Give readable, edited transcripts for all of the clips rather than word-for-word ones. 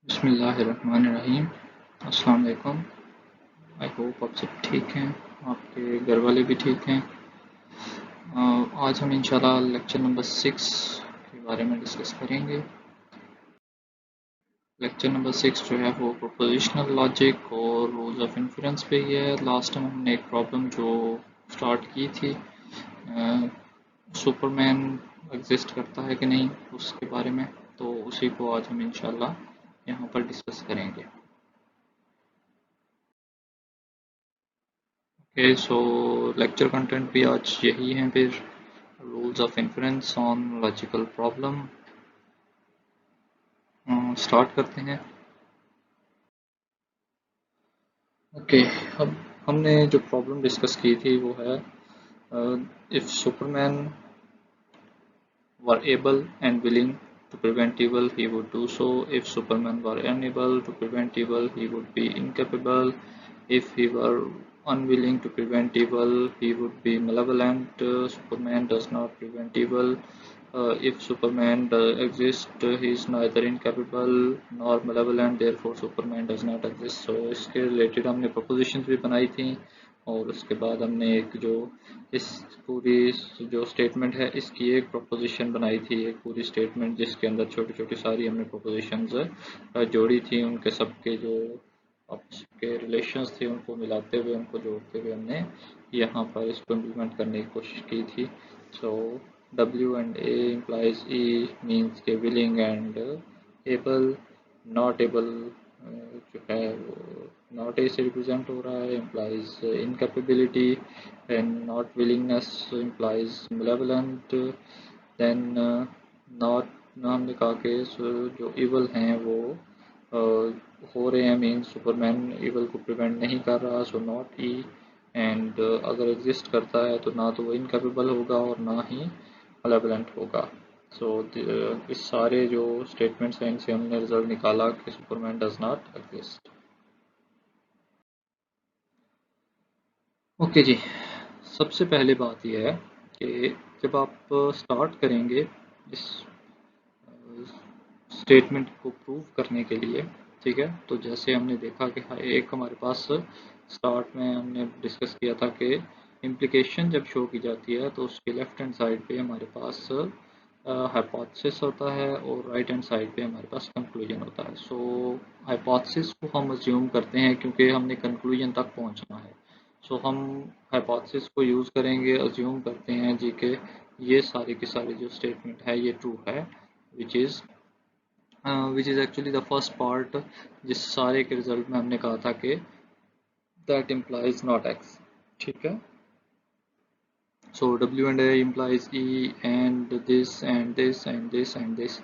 बिस्मिल्लाहिर्रहमानिर्रहीम। अस्सलाम वालेकुम। आई होप आप सब ठीक हैं, आपके घर वाले भी ठीक हैं। आज हम इंशाल्लाह लेक्चर नंबर 6 के बारे में डिस्कस करेंगे। लेक्चर नंबर 6 जो है वो प्रोपोजिशनल लॉजिक और रूल्स ऑफ इन्फरेंस पे ही है। लास्ट टाइम हमने एक प्रॉब्लम जो स्टार्ट की थी, सुपरमैन एग्जिस्ट करता है कि नहीं उसके बारे में, तो उसी को आज हम इंशाल्लाह यहाँ पर डिस्कस करेंगे। ओके, सो लेक्चर कंटेंट भी आज यही है। फिर rules of inference on logical problem start करते हैं। ओके, अब हमने जो प्रॉब्लम डिस्कस की थी वो है, if Superman were able and willing to prevent evil, he would do so. If Superman were unable to prevent evil, he would be incapable. If he were unwilling to prevent evil, he would be malevolent. Superman does not prevent evil. If Superman does exist, he is neither incapable nor malevolent, therefore Superman does not exist. So इसके related हमने propositions भी बनाई थी, और उसके बाद हमने एक जो इस पूरी जो स्टेटमेंट है इसकी एक प्रोपोजिशन बनाई थी, एक पूरी स्टेटमेंट जिसके अंदर छोटी छोटी सारी हमने प्रोपोजिशंस जोड़ी थी। उनके सबके जो आपस के रिलेशंस थे उनको मिलाते हुए, उनको जोड़ते हुए हमने यहाँ पर इसको इम्प्लीमेंट करने की कोशिश की थी। सो W and A implies E means के willing and able, not able जो है वो नॉट ए से रिप्रेजेंट हो रहा है, implies incapability, and not willingness implies malevolent। then not हमने कहा कि जो evil हैं वो हो रहे हैं, मीन सुपरमैन evil को प्रिवेंट नहीं कर रहा, सो नॉट ई। एंड अगर एग्जिस्ट करता है तो ना तो वो इनकेपेबल होगा और ना ही malevolent होगा। सो इस सारे जो स्टेटमेंट्स हैं इनसे हमने रिजल्ट निकाला कि Superman does not exist. Okay जी, सबसे पहले बात यह है कि जब आप स्टार्ट करेंगे इस स्टेटमेंट को प्रूव करने के लिए, ठीक है, तो जैसे हमने देखा कि एक हमारे पास स्टार्ट में हमने डिस्कस किया था कि इम्प्लीकेशन जब शो की जाती है तो उसके लेफ्ट हैंड साइड पे हमारे पास हाइपोथेसिस होता है और राइट हैंड साइड पे हमारे पास कंक्लूजन होता है। सो हाइपोथेसिस को हम अज्यूम करते हैं क्योंकि हमने कंक्लूजन तक पहुंचना है। सो हम हाइपोथेसिस को यूज़ करेंगे, अज्यूम करते हैं जी के ये सारी की सारी जो स्टेटमेंट है ये ट्रू है, which is actually the first part, जिस सारे के रिजल्ट में हमने कहा था कि दैट इम्प्लाइज नॉट एक्स। ठीक है, सो W and A implies E and this and this and this and this.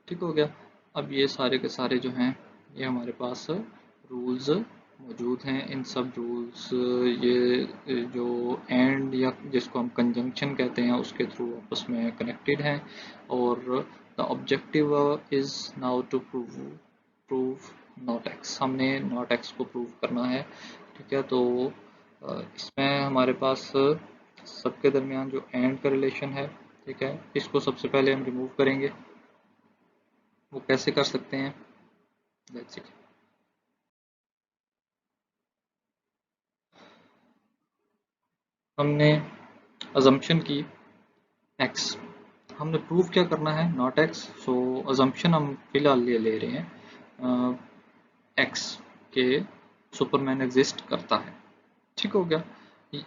ठीक हो गया। अब ये सारे के सारे जो हैं ये हमारे पास रूल्स मौजूद हैं। इन सब रूल्स ये जो एंड या जिसको हम कंजंक्शन कहते हैं उसके थ्रू आपस में कनेक्टेड हैं, और the objective is now to prove not X. हमने नॉट एक्स को प्रूव करना है। ठीक है, तो इसमें हमारे पास सबके दरमियान जो एंड का रिलेशन है, ठीक है, इसको सबसे पहले हम रिमूव करेंगे। वो कैसे कर सकते हैं, लेट्स सी। हमने अजम्पशन की x, हमने प्रूफ क्या करना है नॉट x। सो अजम्पशन हम फिलहाल ये ले रहे हैं x के सुपरमैन एग्जिस्ट करता है। ठीक हो गया।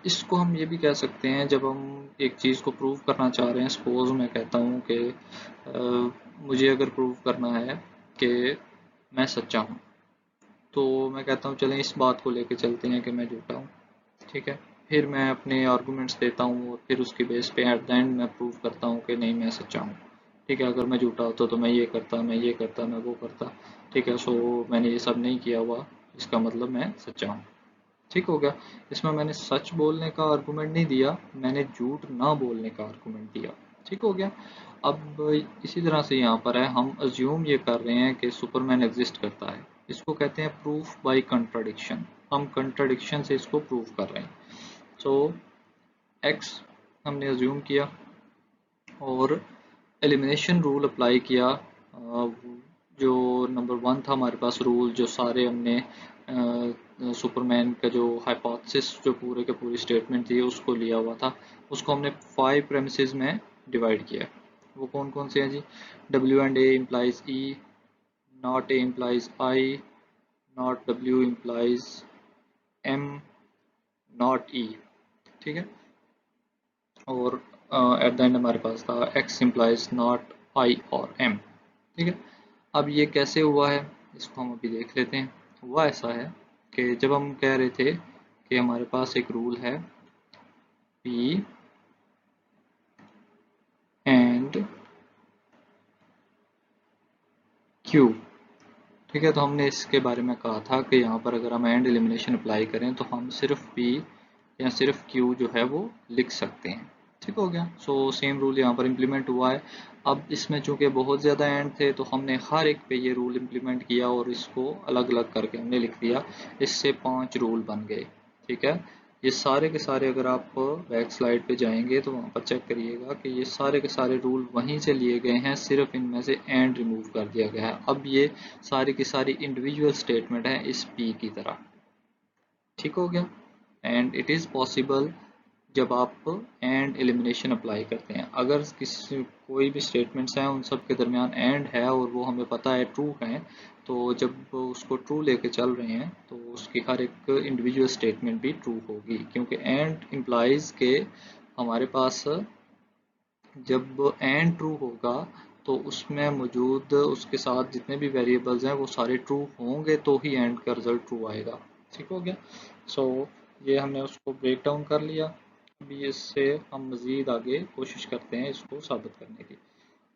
इसको हम ये भी कह सकते हैं, जब हम एक चीज़ को प्रूव करना चाह रहे हैं, सपोज मैं कहता हूँ कि मुझे अगर प्रूव करना है कि मैं सच्चा हूँ, तो मैं कहता हूँ चलें इस बात को लेके चलते हैं कि मैं झूठा हूँ। ठीक है, फिर मैं अपने आर्गूमेंट्स देता हूँ और फिर उसकी बेस पे एट द एंड मैं प्रूव करता हूँ कि नहीं मैं सच्चा हूँ। ठीक है, अगर मैं झूठा होता तो मैं ये करता, मैं ये करता, मैं वो करता। ठीक है, सो मैंने ये सब नहीं किया हुआ, इसका मतलब मैं सच्चा हूँ। ठीक हो गया। इसमें मैंने सच बोलने का आर्गूमेंट नहीं दिया, मैंने झूठ ना बोलने का आर्गूमेंट दिया। ठीक हो गया। अब इसी तरह से यहाँ पर है, हम अज्यूम ये कर रहे हैं कि सुपरमैन एग्जिस्ट करता है। इसको कहते हैं प्रूफ बाय कंट्राडिक्शन। हम कंट्राडिक्शन से इसको प्रूव कर रहे हैं। सो एक्स हमने अज्यूम किया और एलिमिनेशन रूल अप्लाई किया जो नंबर 1 था हमारे पास रूल, जो सारे हमने सुपरमैन का जो हाइपोथेसिस, जो पूरे के पूरी स्टेटमेंट थी उसको लिया हुआ था, उसको हमने 5 प्रेमिसेस में डिवाइड किया। वो कौन कौन से हैं जी? W and A implies E, not A implies I, not W implies M, not E, ठीक है। और एट द एंड हमारे पास था X implies not I और M, ठीक है। अब ये कैसे हुआ है इसको हम अभी देख लेते हैं। हुआ ऐसा है कि जब हम कह रहे थे कि हमारे पास एक रूल है P एंड Q, ठीक है, तो हमने इसके बारे में कहा था कि यहाँ पर अगर हम एंड एलिमिनेशन अप्लाई करें तो हम सिर्फ P या सिर्फ Q जो है वो लिख सकते हैं, ठीक हो गया। सो सेम रूल यहाँ पर इम्प्लीमेंट हुआ है। अब इसमें चूंकि बहुत ज़्यादा एंड थे तो हमने हर एक पे ये रूल इम्प्लीमेंट किया और इसको अलग अलग करके हमने लिख दिया। इससे 5 रूल बन गए, ठीक है। ये सारे के सारे अगर आप बैक स्लाइड पे जाएंगे तो वहाँ पर चेक करिएगा कि ये सारे के सारे रूल वहीं से लिए गए हैं, सिर्फ इनमें से एंड रिमूव कर दिया गया है। अब ये सारी की सारी इंडिविजुअल स्टेटमेंट है इस P की तरह, ठीक हो गया। एंड इट इज़ पॉसिबल जब आप एंड एलिमिनेशन अप्लाई करते हैं, अगर किसी कोई भी स्टेटमेंट्स हैं उन सब के दरमियान एंड है और वो हमें पता है ट्रू है, तो जब उसको ट्रू लेके चल रहे हैं तो उसकी हर एक इंडिविजुअल स्टेटमेंट भी ट्रू होगी, क्योंकि एंड इम्प्लाइज के हमारे पास जब एंड ट्रू होगा तो उसमें मौजूद उसके साथ जितने भी वेरिएबल्स हैं वो सारे ट्रू होंगे तो ही एंड का रिजल्ट ट्रू आएगा, ठीक हो गया। सो ये हमने उसको ब्रेक डाउन कर लिया। अभी इससे हम मज़ीद आगे कोशिश करते हैं इसको साबित करने की।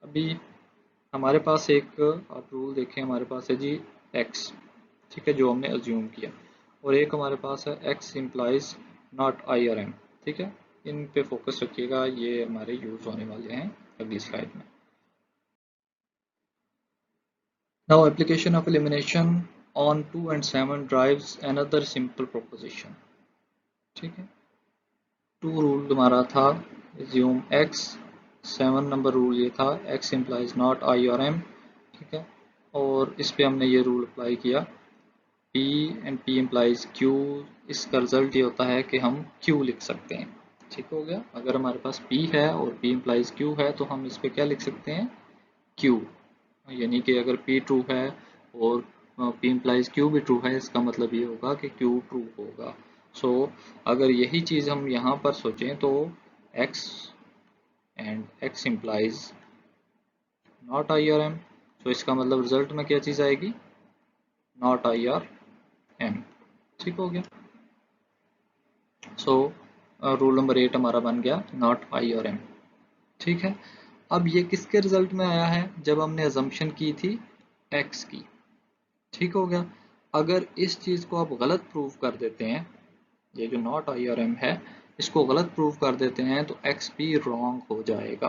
अभी हमारे पास एक आप रूल देखें, हमारे पास है जी x, ठीक है, जो हमने अज्यूम किया, और एक हमारे पास है x इम्प्लाइज नॉट आई और एम, ठीक है। इन पे फोकस रखिएगा, ये हमारे यूज होने वाले हैं अगली स्लाइड में। Now application of elimination on 2 and 7 drives another simple proposition, ठीक है। 2 रूल हमारा था assume x, 7 नंबर रूल ये था x implies not I और m, ठीक है। और इस पे हमने ये रूल अप्लाई किया P and P implies Q, इसका रिजल्ट ये होता है कि हम Q लिख सकते हैं, ठीक हो गया। अगर हमारे पास P है और P implies Q है तो हम इस पे क्या लिख सकते हैं? Q, यानी कि अगर P ट्रू है और P implies Q भी ट्रू है, इसका मतलब ये होगा कि Q ट्रू होगा। सो अगर यही चीज़ हम यहाँ पर सोचें तो X and X implies not I और M, तो इसका मतलब रिजल्ट में क्या चीज़ आएगी? नॉट I और M, ठीक हो गया। सो रूल नंबर 8 हमारा बन गया नॉट I और M, ठीक है। अब ये किसके रिजल्ट में आया है? जब हमने अजम्पशन की थी X की, ठीक हो गया। अगर इस चीज़ को आप गलत प्रूव कर देते हैं, ये जो नॉट आई और एम है इसको गलत प्रूव कर देते हैं तो एक्स भी रॉन्ग हो जाएगा,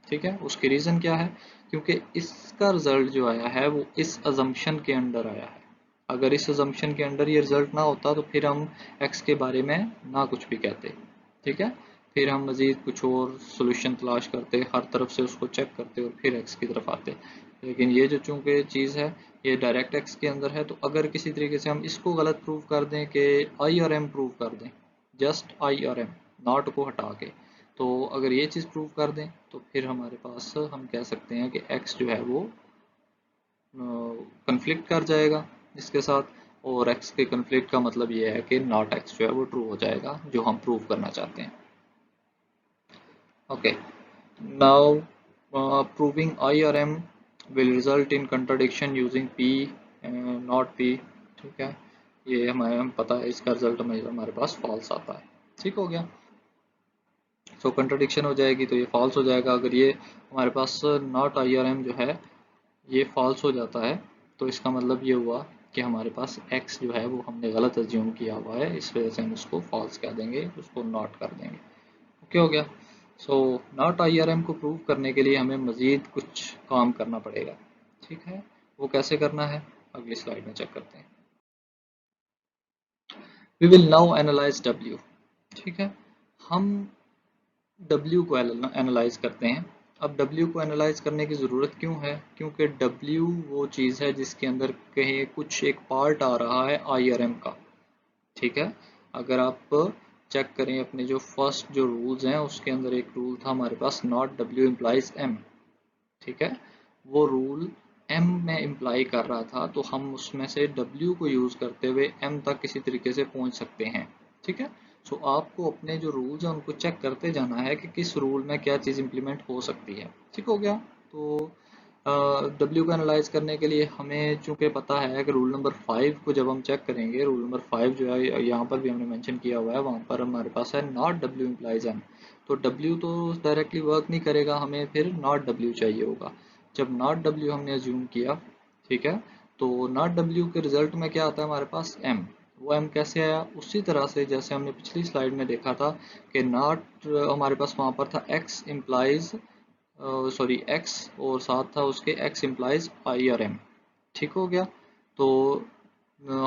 ठीक है। उसकी रीज़न क्या है? क्योंकि इसका रिजल्ट जो आया है वो इस अजम्पशन के अंडर आया है। अगर इस अजम्पशन के अंडर ये रिजल्ट ना होता तो फिर हम एक्स के बारे में ना कुछ भी कहते, ठीक है। फिर हम मज़ीद कुछ और सोल्यूशन तलाश करते, हर तरफ से उसको चेक करते और फिर एक्स की तरफ आते। लेकिन ये जो चूंकि चीज़ है ये डायरेक्ट एक्स के अंदर है, तो अगर किसी तरीके से हम इसको गलत प्रूव कर दें कि आई और एम प्रूव कर दें, जस्ट आई और एम, नॉट को हटा के, तो अगर ये चीज़ प्रूव कर दें तो फिर हमारे पास हम कह सकते हैं कि एक्स जो है वो कन्फ्लिक्ट कर जाएगा इसके साथ, और एक्स के कन्फ्लिक्ट का मतलब ये है कि नॉट एक्स जो है वो ट्रू हो जाएगा जो हम प्रूव करना चाहते हैं। ओके, नाउ प्रूविंग आई और M will result in contradiction using P not P, ठीक है। ये हमें पता है, इसका रिजल्ट हमारे पास फॉल्स आता है, ठीक हो गया। सो कंट्रडिक्शन हो जाएगी तो ये फॉल्स हो जाएगा। अगर ये हमारे पास नॉट आई और एम जो है ये फॉल्स हो जाता है तो इसका मतलब ये हुआ कि हमारे पास x जो है वो हमने गलत अज्यूम किया हुआ है, इस वजह से हम उसको फॉल्स कह देंगे, उसको नॉट कर देंगे, ओके हो गया। So not I R M को प्रूव करने के लिए हमें मज़ीद कुछ काम करना पड़ेगा, ठीक है। वो कैसे करना है अगली स्लाइड में चेक करते हैं। We will now analyse W, ठीक है। हम W को एनालाइज करते हैं। अब W को एनालाइज करने की ज़रूरत क्यों है? क्योंकि W वो चीज़ है जिसके अंदर कहीं कुछ एक पार्ट आ रहा है IRM का, ठीक है। अगर आप चेक करें अपने जो फर्स्ट जो रूल्स हैं उसके अंदर एक रूल था हमारे पास, नॉट W इम्प्लाइज M, ठीक है। वो रूल M में इम्प्लाई कर रहा था, तो हम उसमें से W को यूज़ करते हुए M तक किसी तरीके से पहुंच सकते हैं, ठीक है। सो आपको अपने जो रूल्स हैं उनको चेक करते जाना है कि किस रूल में क्या चीज़ इम्प्लीमेंट हो सकती है, ठीक हो गया। तो W को एनालाइज करने के लिए हमें चूंकि पता है कि रूल नंबर 5 को जब हम चेक करेंगे, रूल नंबर 5 जो है यहाँ पर भी हमने मेंशन किया हुआ है, वहाँ पर हमारे पास है नॉट W इम्प्लाइज M। तो W तो डायरेक्टली वर्क नहीं करेगा, हमें फिर नॉट W चाहिए होगा। जब नॉट W हमने अज्यूम किया, ठीक है, तो नॉट W के रिजल्ट में क्या आता है हमारे पास M। वो M कैसे आया? उसी तरह से जैसे हमने पिछली स्लाइड में देखा था कि नॉट हमारे पास वहाँ पर था X इम्प्लाइज, सॉरी X, और साथ था उसके X इम्प्लाइज IRM, ठीक हो गया। तो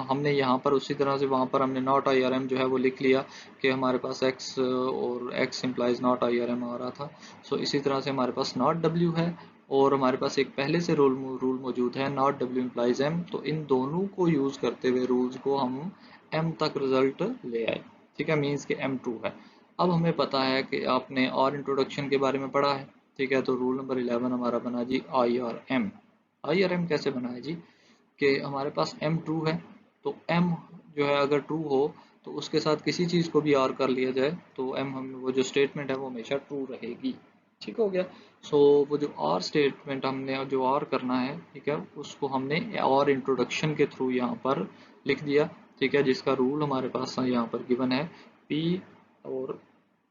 हमने यहाँ पर उसी तरह से वहाँ पर हमने नॉट IRM जो है वो लिख लिया कि हमारे पास X और X इम्प्लाइज नॉट IRM आ रहा था। सो इसी तरह से हमारे पास नॉट W है और हमारे पास एक पहले से रूल मौजूद है नॉट W इम्प्लाइज M। तो इन दोनों को यूज़ करते हुए रूल्स को हम M तक रिजल्ट ले आए, ठीक है, मीन्स कि M ट्रू है। अब हमें पता है कि आपने और इंट्रोडक्शन के बारे में पढ़ा है, ठीक है। तो रूल नंबर 11 हमारा बना जी IRM। IRM कैसे बना है जी? कि हमारे पास M ट्रू है, तो M जो है अगर ट्रू हो तो उसके साथ किसी चीज़ को भी R कर लिया जाए तो M हम वो जो स्टेटमेंट है वो हमेशा ट्रू रहेगी, ठीक हो गया। सो वो जो R स्टेटमेंट हमने जो R करना है, ठीक है, उसको हमने और इंट्रोडक्शन के थ्रू यहाँ पर लिख दिया, ठीक है, जिसका रूल हमारे पास यहाँ पर गिवन है P और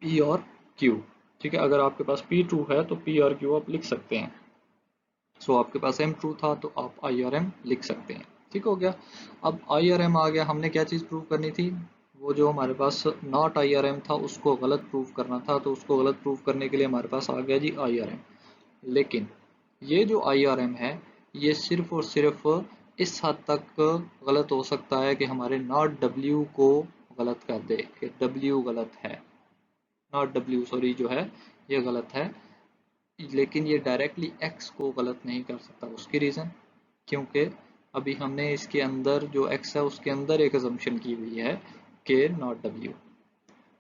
P और Q, ठीक है। अगर आपके पास P ट्रू है तो P और Q आप लिख सकते हैं। सो आपके पास M ट्रू था तो आप IRM लिख सकते हैं, ठीक हो गया। अब IRM आ गया, हमने क्या चीज़ प्रूव करनी थी? वो जो हमारे पास नॉट IRM था उसको गलत प्रूव करना था, तो उसको गलत प्रूव करने के लिए हमारे पास आ गया जी IRM। लेकिन ये जो IRM है ये सिर्फ और सिर्फ इस हद तक गलत हो सकता है कि हमारे नॉट W को गलत कर दे कि W गलत है, नॉट W सॉरी जो है ये गलत है, लेकिन ये डायरेक्टली x को गलत नहीं कर सकता। उसकी रीज़न, क्योंकि अभी हमने इसके अंदर जो x है उसके अंदर एक अजम्पशन की हुई है कि नॉट w।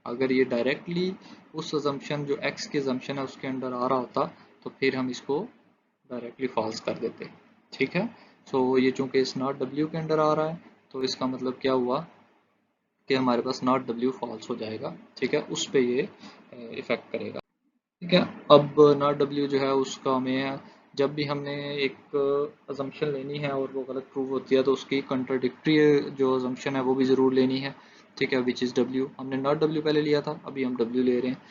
अगर ये डायरेक्टली उस अजम्पशन जो x की अजम्पशन है उसके अंदर आ रहा होता तो फिर हम इसको डायरेक्टली फॉल्स कर देते, ठीक है। सो ये चूंकि इस नॉट w के अंदर आ रहा है तो इसका मतलब क्या हुआ कि हमारे पास नॉट w फॉल्स हो जाएगा, ठीक है, उस पे ये इफेक्ट करेगा, ठीक है। अब नॉट डब्ल्यू जो है उसका हमें जब भी हमने एक अजम्पशन लेनी है और वो गलत प्रूव होती है तो उसकी कंट्राडिक्टरी जो अजम्पशन है वो भी ज़रूर लेनी है, ठीक है, विच इज़ डब्ल्यू। हमने नॉट डब्ल्यू पहले लिया था, अभी हम डब्ल्यू ले रहे हैं।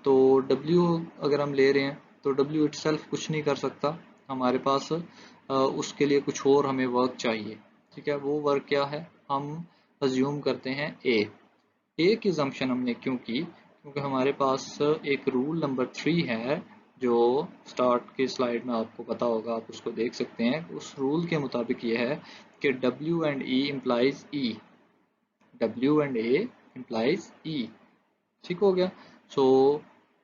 तो डब्ल्यू अगर हम ले रहे हैं तो डब्ल्यू इटसेल्फ कुछ नहीं कर सकता, हमारे पास उसके लिए कुछ और हमें वर्क चाहिए, ठीक है। वो वर्क क्या है? हम अज्यूम करते हैं ए की अजम्पशन हमने क्यों की? क्योंकि हमारे पास एक रूल नंबर 3 है जो स्टार्ट की स्लाइड में आपको पता होगा, आप उसको देख सकते हैं। उस रूल के मुताबिक ये है कि W and E implies E, W and A implies E, ठीक हो गया। सो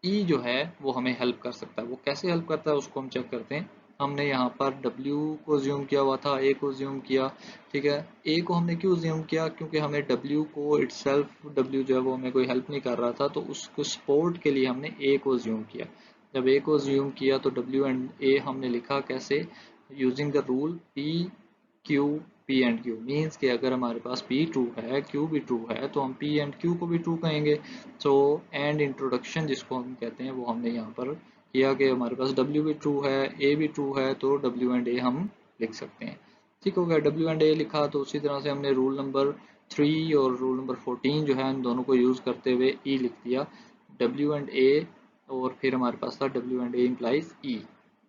E जो है वो हमें हेल्प कर सकता है। वो कैसे हेल्प करता है उसको हम चेक करते हैं। हमने यहाँ पर W को ज्यूम किया हुआ था, A को ज्यूम किया, ठीक है। A को हमने क्यों ज्यूम किया? क्योंकि हमें W को इटसेल्फ W जो है वो हमें कोई हेल्प नहीं कर रहा था, तो उसको सपोर्ट के लिए हमने A को ज्यूम किया। जब A को ज्यूम किया तो W एंड A हमने लिखा कैसे? Using the rule P Q P and Q, means कि अगर हमारे पास P ट्रू है Q भी ट्रू है तो हम P एंड Q को भी ट्रू कहेंगे। सो एंड इंट्रोडक्शन जिसको हम कहते हैं वो हमने यहाँ पर किया कि हमारे पास W भी ट्रू है A भी ट्रू है तो W एंड A हम लिख सकते हैं, ठीक हो गया। W एंड A लिखा तो उसी तरह से हमने रूल नंबर 3 और रूल नंबर 14 जो है इन दोनों को यूज़ करते हुए E लिख दिया, W एंड A, और फिर हमारे पास था W and A implies E,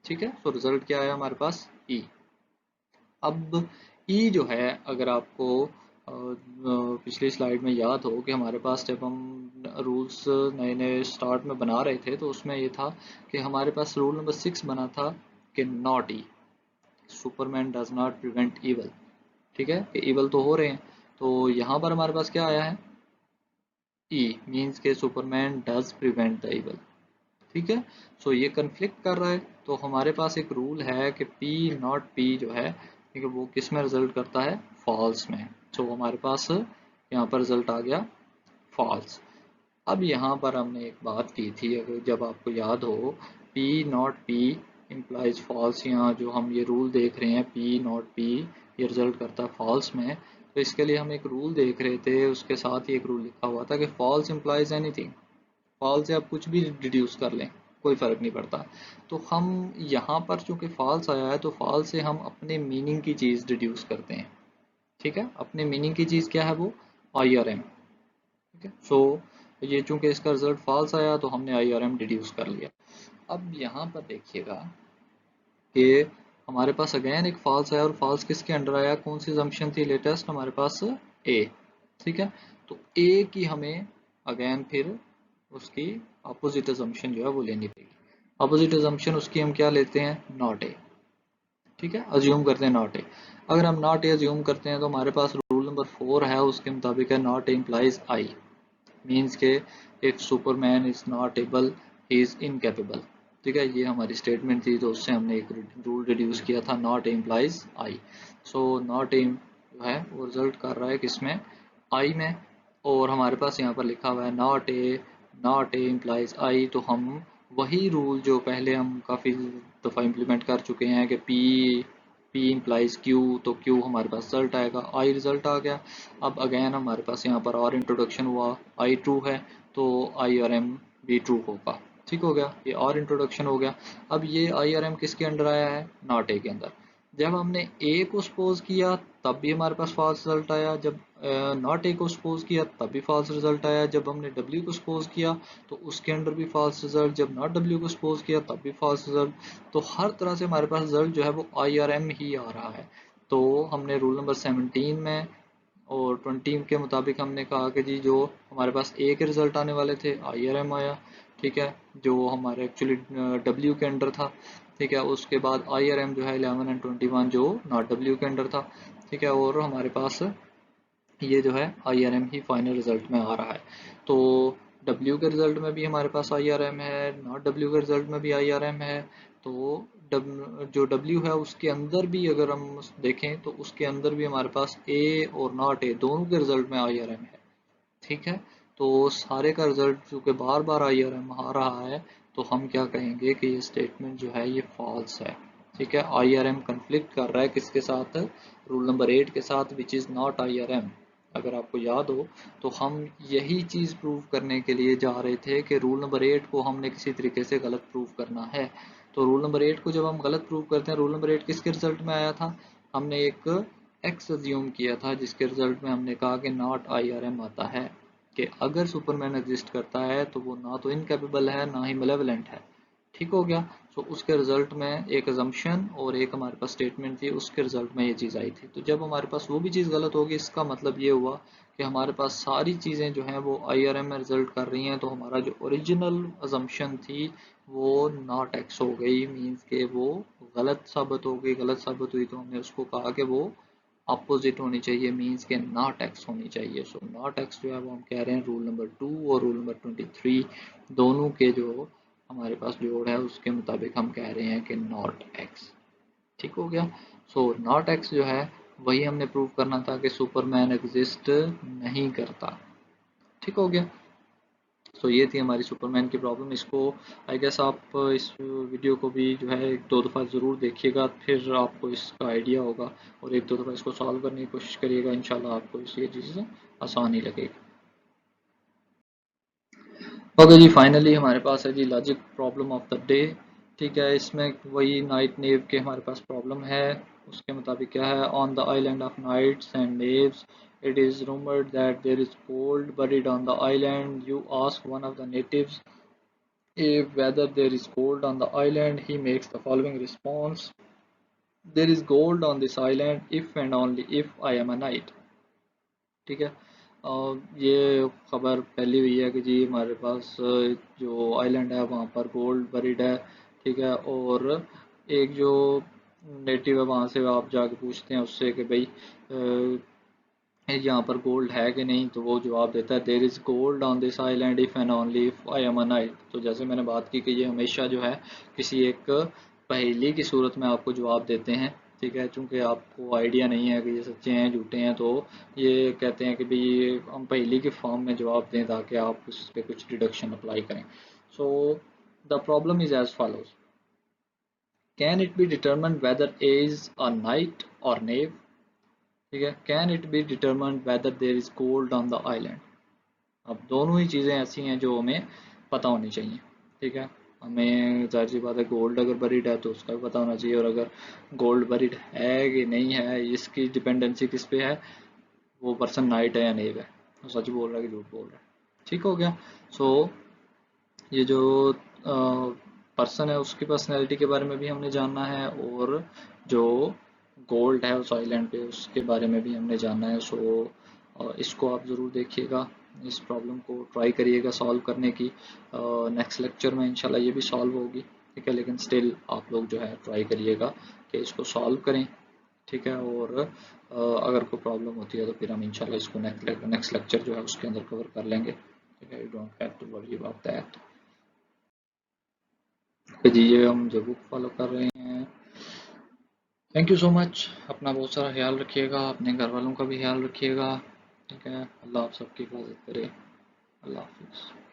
ठीक है। सो रिजल्ट क्या आया हमारे पास? E। अब ई जो है अगर आपको पिछली स्लाइड में याद हो कि हमारे पास जब हम रूल्स नए नए स्टार्ट में बना रहे थे तो उसमें ये था कि हमारे पास रूल नंबर 6 बना था कि not E, Superman does not prevent evil, ठीक है, कि ईवल तो हो रहे हैं। तो यहाँ पर हमारे पास क्या आया है? ई मीन्स के Superman does prevent the evil, ठीक है। सो ये कन्फ्लिक्ट कर रहा है, तो हमारे पास एक रूल है कि P नॉट P जो है, ठीक है, वो किस में रिजल्ट करता है, फॉल्स में। सो हमारे पास यहाँ पर रिजल्ट आ गया फॉल्स। अब यहाँ पर हमने एक बात की थी, अगर जब आपको याद हो, P not P implies false, यहाँ जो हम ये रूल देख रहे हैं P नॉट P ये रिजल्ट करता है फॉल्स में, तो इसके लिए हम एक रूल देख रहे थे, उसके साथ ही एक रूल लिखा हुआ था कि फॉल्स इम्प्लाइज एनीथिंग। फॉल्स से आप कुछ भी डिड्यूस कर लें, कोई फर्क नहीं पड़ता। तो हम यहाँ पर चूंकि फॉल्स आया है, तो फॉल्स से हम अपने मीनिंग की चीज़ डिड्यूस करते हैं। ठीक है, अपने मीनिंग की चीज़ क्या है, वो IRM। ठीक है, सो ये चूंकि इसका रिजल्ट फॉल्स आया, तो हमने IRM डिड्यूस कर लिया। अब यहाँ पर देखिएगा कि हमारे पास अगेन एक फॉल्स आया, और फॉल्स किसके अंडर आया, कौन सी assumption थी लेटेस्ट हमारे पास, A। ठीक है, तो A की हमें अगेन फिर उसकी अपोजिट assumption जो है वो लेनी पड़ेगी। अपोजिट assumption उसकी हम क्या लेते हैं, नॉट A। ठीक है, अज्यूम करते हैं नॉट A। अगर हम नॉट A अज्यूम करते हैं, तो हमारे पास रूल नंबर 4 है, उसके मुताबिक है not A implies I, means के if Superman is not able he is incapable. ठीक है, ये हमारी स्टेटमेंट थी, तो उससे हमने एक रूल रिड्यूस किया था, not implies I. So not M जो है वो रिजल्ट कर रहा है किसमें, आई में। और हमारे पास यहाँ पर लिखा हुआ है नॉट ए इम्प्लाइज आई, तो हम वही रूल जो पहले हम काफ़ी दफ़ा इम्प्लीमेंट कर चुके हैं कि P इम्प्लाइज Q, तो Q हमारे पास रिजल्ट आएगा, I रिजल्ट आ गया। अब अगेन हमारे पास यहाँ पर और इंट्रोडक्शन हुआ, I ट्रू है, तो IRM भी ट्रू होगा। ठीक हो गया, ये और इंट्रोडक्शन हो गया। अब ये IRM किसके अंडर आया है, नॉट ए के अंदर। जब हमने A को सपोज किया, तब भी हमारे पास फॉल्स रिजल्ट आया। जब नॉट ए को सपोज किया, तब भी फॉल्स रिजल्ट आया। जब हमने W को सपोज किया, तो उसके अंडर भी फॉल्स रिजल्ट। जब नॉट W को सपोज किया, तब भी फॉल्स रिजल्ट। तो हर तरह से हमारे पास रिजल्ट जो है वो IRM ही आ रहा है। तो हमने रूल नंबर 17 में और 20 के मुताबिक हमने कहा कि जी जो हमारे पास A के रिजल्ट आने वाले थे, IRM आया। ठीक है, जो हमारे एक्चुअली W के अंडर था। ठीक है, उसके बाद IRM जो है 11 एंड 21 जो नॉट W के अंडर था। ठीक है, और हमारे पास ये जो है IRM ही फाइनल रिजल्ट में आ रहा है। तो W के रिजल्ट में भी हमारे पास IRM है, नॉट W के रिजल्ट में भी IRM है। तो जो W है उसके अंदर भी अगर हम देखें, तो उसके अंदर भी हमारे पास A और नॉट A दोनों के रिजल्ट में IRM है। ठीक है, तो सारे का रिजल्ट चूंकि बार बार IRM आ रहा है, तो हम क्या कहेंगे कि ये स्टेटमेंट जो है ये फॉल्स है। ठीक है, IRM कन्फ्लिक्ट कर रहा है किसके साथ, रूल नंबर 8 के साथ, विच इज़ नॉट IRM। अगर आपको याद हो, तो हम यही चीज़ प्रूव करने के लिए जा रहे थे कि रूल नंबर 8 को हमने किसी तरीके से गलत प्रूव करना है। तो रूल नंबर 8 को जब हम गलत प्रूव करते हैं, रूल नंबर 8 किसके रिजल्ट में आया था, हमने एक एक्स अज्यूम किया था, जिसके रिजल्ट में हमने कहा कि नॉट IRM आता है, कि अगर सुपरमैन एग्जिस्ट करता है तो वो ना तो इनकेपेबल है, ना ही मेलेवलेंट है। ठीक हो गया। तो उसके रिजल्ट में एक अजम्पशन और एक हमारे पास स्टेटमेंट थी, उसके रिजल्ट में ये चीज़ आई थी। तो जब हमारे पास वो भी चीज़ गलत होगी, इसका मतलब ये हुआ कि हमारे पास सारी चीज़ें जो हैं वो IRM में रिजल्ट कर रही हैं। तो हमारा जो ओरिजिनल अजम्पशन थी वो नॉट एक्स हो गई, मीन्स के वो गलत साबित हो गई। गलत साबित हुई, तो हमने उसको कहा कि वो अपोजिट होनी चाहिए, मीन्स के नॉट एक्स होनी चाहिए। सो नॉट एक्स जो है वो हम कह रहे हैं रूल नंबर 2 और रूल नंबर 23 दोनों के जो हमारे पास जोड़ है, उसके मुताबिक हम कह रहे हैं कि नॉट एक्स। ठीक हो गया। सो नॉट एक्स जो है वही हमने प्रूव करना था कि सुपरमैन एग्जिस्ट नहीं करता। ठीक हो गया। सो ये थी हमारी सुपरमैन की प्रॉब्लम। इसको आई गेस आप इस वीडियो को भी जो है एक दो दफ़ा ज़रूर देखिएगा, फिर आपको इसका आइडिया होगा, और एक दो दफ़ा इसको सॉल्व करने की कोशिश करिएगा। इंशाल्लाह आपको ये चीज़ आसान ही लगेगी। ओके जी, फाइनली हमारे पास है जी logic problem of the day. ठीक है, इसमें वही नाइट नेव के हमारे पास प्रॉब्लम है। उसके मुताबिक क्या है, on the island of knights and knaves it is rumoured that there is gold buried on the island. You ask one of the natives if whether there is gold on the island. He makes the following response: there is gold on this island if and only if I am a knight। ठीक है, ये खबर फैली हुई है कि जी हमारे पास जो आइलैंड है वहाँ पर गोल्ड बरीड है। ठीक है, और एक जो नेटिव है वहाँ से आप जाके पूछते हैं उससे कि भाई यहाँ पर गोल्ड है कि नहीं, तो वो जवाब देता है there is gold on this island if and only if I am a knight. तो जैसे मैंने बात की कि ये हमेशा जो है किसी एक पहेली की सूरत में आपको जवाब देते हैं, ठीक है, चूंकि आपको आइडिया नहीं है कि ये सच्चे हैं झूठे हैं, तो ये कहते हैं कि भाई हम पहेली के फॉर्म में जवाब दें ताकि आप उस पर कुछ डिडक्शन अप्लाई करें। So the problem is as follows, can it be determined whether A is a knight और नेव, ठीक है, can it be determined whether there is gold on the island. अब दोनों ही चीज़ें ऐसी हैं जो हमें पता होनी चाहिए, ठीक है, हमें जाहिर सी बात है गोल्ड अगर बरीड है तो उसका भी पता होना चाहिए, और अगर गोल्ड बरीड है कि नहीं है इसकी डिपेंडेंसी किस पे है, वो पर्सन नाइट है या नेव है, वो सच बोल रहा है कि झूठ बोल रहा है। ठीक हो गया। सो ये जो पर्सन है उसकी पर्सनैलिटी के बारे में भी हमने जानना है, और जो गोल्ड है उस आइलैंड पे उसके बारे में भी हमने जानना है। सो इसको आप ज़रूर देखिएगा, इस प्रॉब्लम को ट्राई करिएगा सॉल्व करने की। नेक्स्ट लेक्चर में इंशाल्लाह ये भी सॉल्व होगी, ठीक है, लेकिन स्टिल आप लोग जो है ट्राई करिएगा कि इसको सॉल्व करें, ठीक है। और अगर कोई प्रॉब्लम होती है तो फिर हम इंशाल्लाह इसको नेक्स्ट लेक्चर जो है उसके अंदर कवर कर लेंगे, ठीक है। You don't have to worry about that. जी ये हम जो बुक फॉलो कर रहे हैं। Thank you so much. अपना बहुत सारा ख्याल रखिएगा, अपने घर वालों का भी ख्याल रखिएगा, ठीक है। अल्लाह आप सबकी हिफाजत करे। अल्लाह हाफिज़।